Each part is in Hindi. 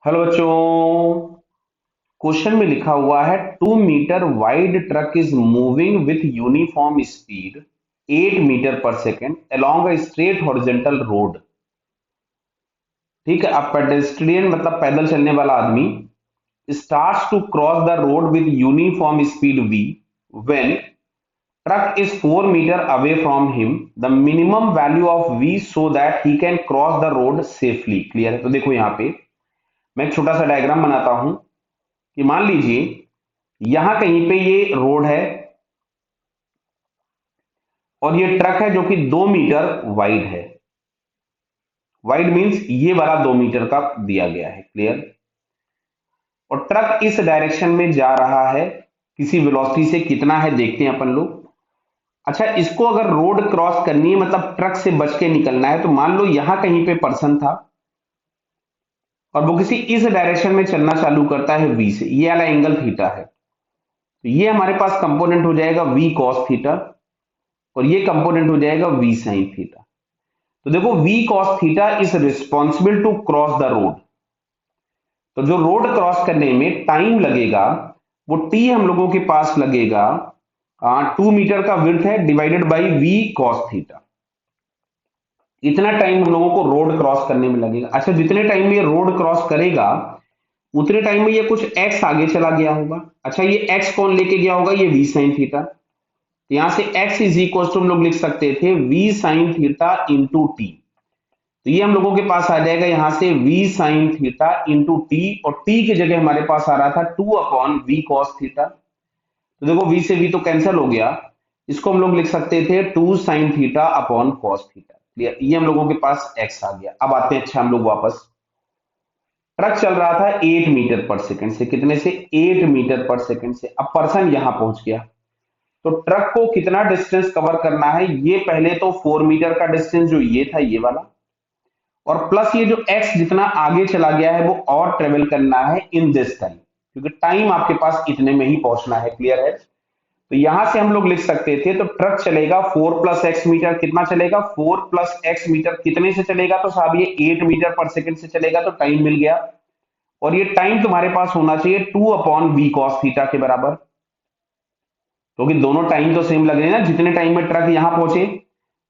हेलो बच्चों। क्वेश्चन में लिखा हुआ है 2 metre wide truck is moving with uniform speed 8 metre per second along a straight horizontal road. ठीक है, अब पेडेस्ट्रियन मतलब पैदल चलने वाला आदमी starts to cross the road with uniform speed v when truck is 4 metre away from him the minimum value of v so that he can cross the road safely. Clear है? तो देखो यहाँ पे मैं एक छोटा सा डायग्राम बनाता हूं कि मान लीजिए यहां कहीं पे ये रोड है और ये ट्रक है जो कि 2 मीटर वाइड है। वाइड मींस ये वाला 2 मीटर का दिया गया है। क्लियर? और ट्रक इस डायरेक्शन में जा रहा है, किसी वेलोसिटी से कितना है देखते हैं अपन लोग। अच्छा, इसको अगर रोड क्रॉस करनी है मतलब ट्रक से बच के निकलना है, तो मान लो यहां कहीं पे पर्सन था और वो किसी इस डायरेक्शन में चलना चालू करता है वी से, ये वाला एंगल थीटा है, तो ये हमारे पास कंपोनेंट हो जाएगा वी कॉस थीटा और ये कंपोनेंट हो जाएगा वी साइन थीटा। तो देखो v cos theta is responsible to cross the road. तो जो रोड क्रॉस करने में टाइम लगेगा वो t हम लोगों के पास लगेगा 2 मीटर का विड्थ है divided by v cos theta. इतना टाइम हम लोगों को रोड क्रॉस करने में लगेगा। अच्छा, जितने टाइम में ये रोड क्रॉस करेगा उतने टाइम में ये कुछ x आगे चला गया होगा। अच्छा, ये x कौन लेके गया होगा? ये v साइन थीटा। तो यहां से x इज इक्वल टू हम लोग लिख सकते थे v sine theta into T. तो ये हम लोगों के पास आ जाएगा यहां से v sine theta into T, और t की जगह हमारे पास आ रहा था 2/v cos थीटा। तो देखो v से v तो कैंसिल हो गया, इसको हम लोग लिख सकते थे 2 sine theta upon cos theta. Clear? ये हम लोगों के पास x आ गया। अब आते हैं, अच्छा हम लोग वापस, ट्रक चल रहा था 8 मीटर पर सेकंड से, कितने से? 8 मीटर पर सेकंड से। अब पर्सन यहां पहुंच गया, तो ट्रक को कितना डिस्टेंस कवर करना है? ये पहले तो 4 मीटर का डिस्टेंस जो ये था ये वाला, और प्लस ये जो x जितना आगे चला गया है वो और ट्रेवल करना है इन दिस टाइम, क्योंकि टाइम आपके पास इतने में ही पहुंचना है। क्लियर है? तो यहां से हम लोग लिख सकते थे, तो ट्रक चलेगा 4 प्लस एक्स मीटर। कितना चलेगा? 4 प्लस एक्स मीटर। कितने से चलेगा? तो साहब ये 8 मीटर पर सेकंड से चलेगा, तो टाइम मिल गया। और ये टाइम तुम्हारे पास होना चाहिए 2/v cos थीटा के बराबर, क्योंकि दोनों टाइम तो सेम लग रहे हैं ना। जितने टाइम में ट्रक यहां पहुंचे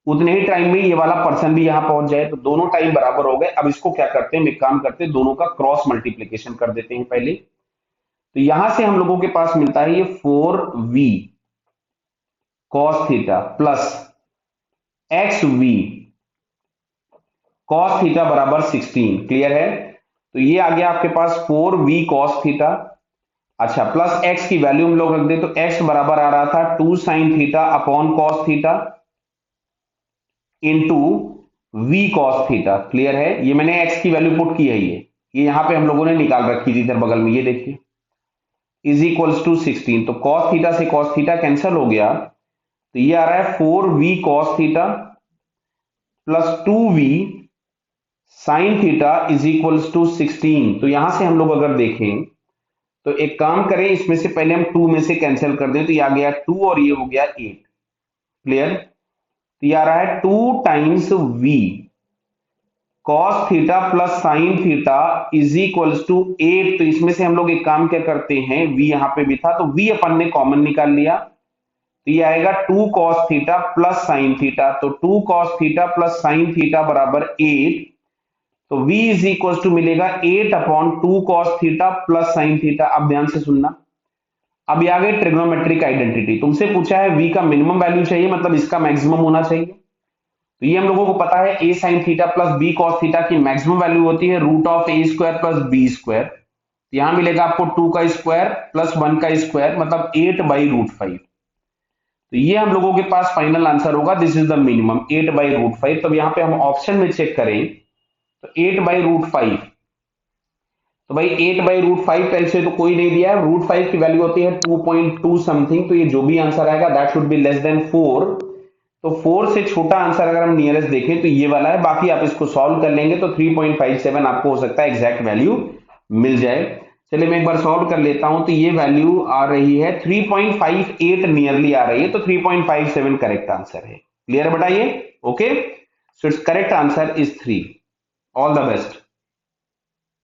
उतने ही टाइम में ये वाला पर्सन भी यहां पहुंच जाए, तो दोनों टाइम बराबर हो गए। अब इसको क्या करते हैं, एक काम करते हैं, दोनों का क्रॉस मल्टीप्लीकेशन कर देते हैं पहले। तो यहां से हम लोगों के पास मिलता है ये 4v cos theta plus xv cos theta बराबर 16। क्लियर है? तो ये आ गया आपके पास 4v cos थीटा। अच्छा, प्लस x की वैल्यू हम लोग रख दे, तो x बराबर आ रहा था 2 sine theta upon cos theta into v cos theta. Clear है? ये मैंने x की वैल्यू पुट की है, ये यहां पे हम लोगों ने निकाल रखी थी इधर बगल में, ये देखिए, इज इक्वल्स टू 16। तो cos थीटा से cos थीटा कैंसिल हो गया, तो ये आ रहा है 4v cos theta plus 2v sine theta is equals to 16। तो यहां से हम लोग अगर देखें तो एक काम करें, इसमें से पहले हम 2 में से कैंसिल कर दें, तो ये आ गया 2 और ये हो गया 8। क्लियर? तो ये आ रहा है 2 times v cos theta plus sine theta is equals to 8। तो इसमें से हम लोग एक काम क्या करते हैं, v यहां पे भी था तो v अपन ने कॉमन निकाल लिया, तो ये आएगा 2 cos theta plus sine theta. तो 2 cos theta plus sine theta बराबर 8। तो v इज इक्वल टू मिलेगा 8/2 cos theta plus sine theta. अब ध्यान से सुनना, अब ये आ गई ट्रिग्नोमेट्रिक आइडेंटिटी। तुमसे पूछा है v का मिनिमम वैल्यू चाहिए, मतलब इसका मैक्सिमम होना चाहिए। तो ये हम लोगों को पता है a sine theta plus b cos theta की मैक्सिमम वैल्यू होती है root of a square plus b square. तो यहां मिलेगा आपको 2 का स्क्वायर प्लस 1 का स्क्वायर, मतलब 8/√5। तो ये हम लोगों के पास फाइनल आंसर होगा, दिस इज द मिनिमम 8/√5। तो यहां पे हम ऑप्शन में चेक करें तो 8/√5, तो भाई 8/√5 पहले से तो कोई नहीं दिया है, √5 की वैल्यू होती है 2.2 समथिंग, तो ये जो भी आंसर आएगा that should be less than 4। तो 4 से छोटा आंसर अगर हम नियरेस्ट देखें तो ये वाला है, बाकी आप इसको सॉल्व कर लेंगे तो 3.57 आपको हो सकता है एग्जैक्ट वैल्यू मिल जाए। चलिए मैं एक बार सॉल्व कर लेता हूं, तो ये वैल्यू आ रही है 3.58 नियरली आ रही है, तो 3.57 करेक्ट आंसर है। क्लियर है बेटा ये? Okay, so it's correct answer is 3। All the best.